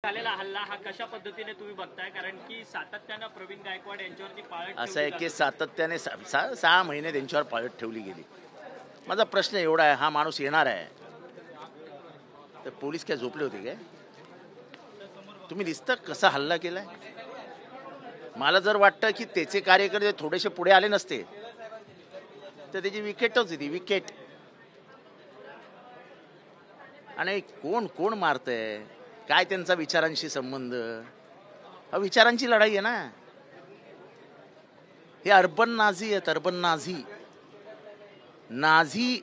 झालेला हल्ला हा कशा पद्धतीने तुम्ही बघताय, कारण की सातत्यानं प्रवीण गायकवाड यांच्यावरती पाळत असं आहे की सातत्याने 6 महिने त्यांच्यावर पाळत ठेवली गेली. माझा प्रश्न एवढा आहे, हा माणूस येणार आहे तर पोलीस काय झोपले होते काय? तुम्ही दिसतं कसा हल्ला केलाय. मला जर वाटतं की त्याचे कार्यकर्ते थोडेसे पुढे आले नसते तर त्याची विकेटच होती, विकेट. आणि कोण कोण मारतंय, काय त्यांचा विचारांशी संबंध? हा विचारांची लढाई आहे ना. हे अर्बन नाझी आहेत, अर्बन नाझी. नाझी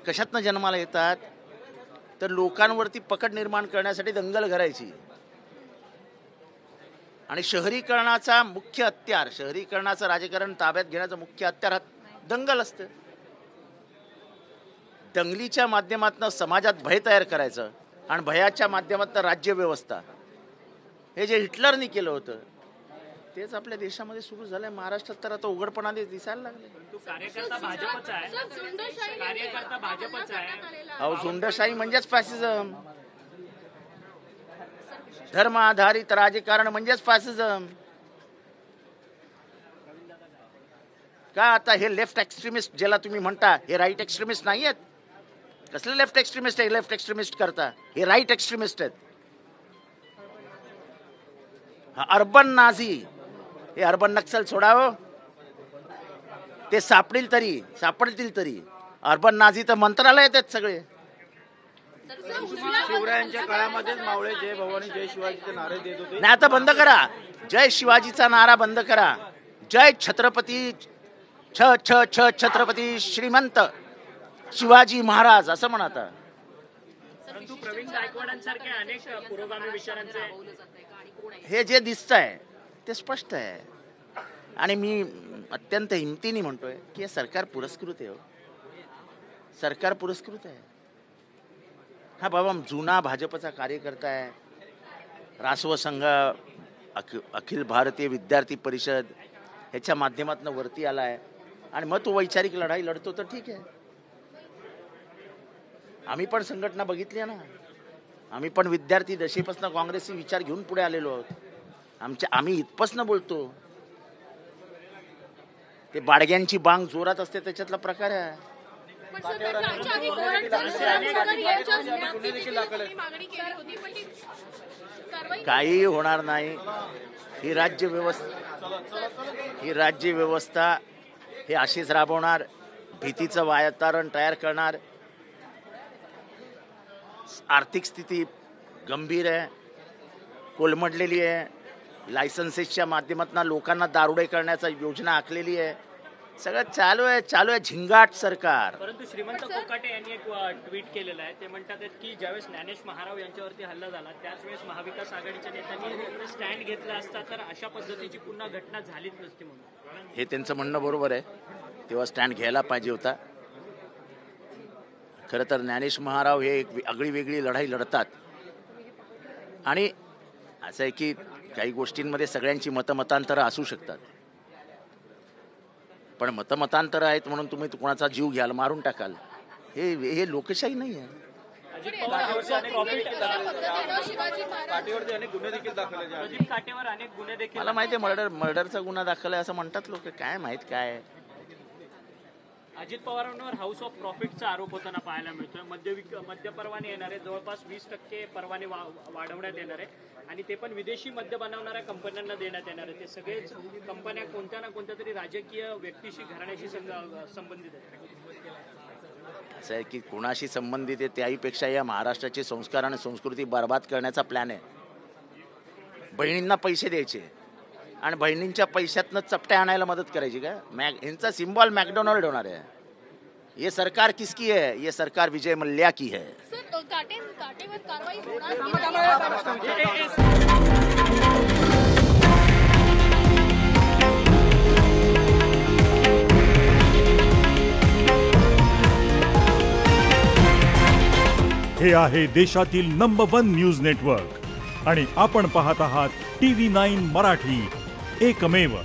कशातनं जन्माला येतात तर लोकांवरती पकड निर्माण करण्यासाठी दंगल करायची. आणि शहरीकरणाचा मुख्य हत्यार, शहरीकरणाचं राजकारण ताब्यात घेण्याचं मुख्य हत्यार दंगल असतं. दंगलीच्या माध्यमातून समाजात भय तयार करायचं आणि भयाच्या माध्यमातून राज्यव्यवस्था, हे जे हिटलरनी केलं होतं तेच आपल्या देशामध्ये सुरू झालंय. महाराष्ट्रात तर आता उघडपणा दिसायला लागले. कार्यकर्ता भाजपचा आहे, कार्यकर्ता भाजपचा आहे. अहो, झुंडशाही म्हणजेच फॅसिझम. धर्म आधारित राजकारण म्हणजेच फॅसिझम. का आता हे लेफ्ट एक्स्ट्रीमिस्ट ज्याला तुम्ही म्हणता, हे राईट एक्स्ट्रीमिस्ट नाही आहेत. कसले लेफ्ट एक्स्ट्रीमिस्ट आहे? लेफ्ट एक्स्ट्रीमिस्ट करता, हे राईट एक्स्ट्रीमिस्ट आहेत. अर्बन नाझी, हे अर्बन नक्सल सोडावं. ते सापडतील तरी. अर्बन नाझी तर मंत्रालयात आहेत सगळे. शिवरायांच्या काळामध्येच मावळे जय भवानी जय शिवाजीचे नारे देत होते. नाही, आता बंद करा. जय शिवाजीचा नारा बंद करा. जय छत्रपती छत्रपती श्रीमंत शिवाजी महाराज असं म्हणा. आता परंतु प्रवीण गायकवाडांसारखे अनेक पुरोगामी विचारांचे हे जे दिसतंय ते स्पष्ट आहे. आणि मी अत्यंत हिमतीने म्हणतोय की हे सरकार पुरस्कृत आहे. सरकार पुरस्कृत आहे. हा बाबा जुना भाजपचा कार्यकर्ता आहे. रासव संघ, अखिल भारतीय विद्यार्थी परिषद ह्याच्या माध्यमातून वरती आला आहे आणि मग तो वैचारिक लढाई लढतो तर ठीक आहे. आम्ही पण संघटना बघितली आहे ना. आम्ही पण विद्यार्थी दशेपासून काँग्रेसचे विचार घेऊन पुढे आलेलो आहोत. आम्ही इथपासून बोलतो. ते बाडग्यांची बांग जोरात असते त्याच्यातला प्रकार आहे. काही होणार नाही. ही राज्य व्यवस्था हे अशीच राबवणार. भीतीचं वातावरण तयार करणार. आर्थिक स्थिती गंभीर आहे, कोलमडलेली आहे. लायसन्सेसच्या माध्यमातून लोकांना दारुडे करण्याचा योजना आखलेली आहे. सगळं चालू आहे झिंगाट सरकार. परंतु श्रीमंत कोकाटे यांनी एक ट्विट केलेलं आहे. ते म्हणतात की ज्यावेळेस ज्ञानेश महाराव यांच्यावरती हल्ला झाला त्याच वेळेस महाविकास आघाडीच्या नेत्यांनी स्टँड घेतला असता तर अशा पद्धतीची पुन्हा घटना झालीच नसती म्हणून. हे त्यांचं म्हणणं बरोबर आहे. तेव्हा स्टँड घ्यायला पाहिजे होता. खरं तर ज्ञानेश महाराव हे एक आगळी वेगळी लढाई लढतात. आणि असं आहे की काही गोष्टींमध्ये सगळ्यांची मतमतांतरं असू शकतात, पण मतमतांतरं आहेत म्हणून तुम्ही कोणाचा जीव घ्याल, मारून टाकाल, हे लोकशाही नाही आहे. मला माहिती आहे मर्डरचा गुन्हा दाखल आहे असं म्हणतात लोक. काय माहित काय. अजित पवारांवर हाऊस ऑफ प्रॉफिटचा आरोप होताना पाहायला मिळतोय. मद्य परवाने येणारे जवळपास 20% परवाने वाढवण्यात येणार आहे आणि ते पण विदेशी मद्य बनवणाऱ्या कंपन्यांना देण्यात येणार आहे. ते सगळेच कंपन्या कोणत्या ना कोणत्या तरी राजकीय व्यक्तीशी, घराण्याशी संबंधित आहेत. असं आहे की कोणाशी संबंधित आहे त्याहीपेक्षा या महाराष्ट्राचे संस्कार आणि संस्कृती बर्बाद करण्याचा प्लॅन आहे. बहिणींना पैसे द्यायचे आणि बहिणींच्या पैशातनं चपट्या आणायला मदत करायची का? यांचा सिम्बॉल मॅकडोनल्ड होणार आहे. ये सरकार किसकी है? ये सरकार विजय मल्ल्या की है. हे आहे देशातील नंबर 1 न्यूज नेटवर्क आणि आपण पाहत आहात TV9 मराठी, एकमेव.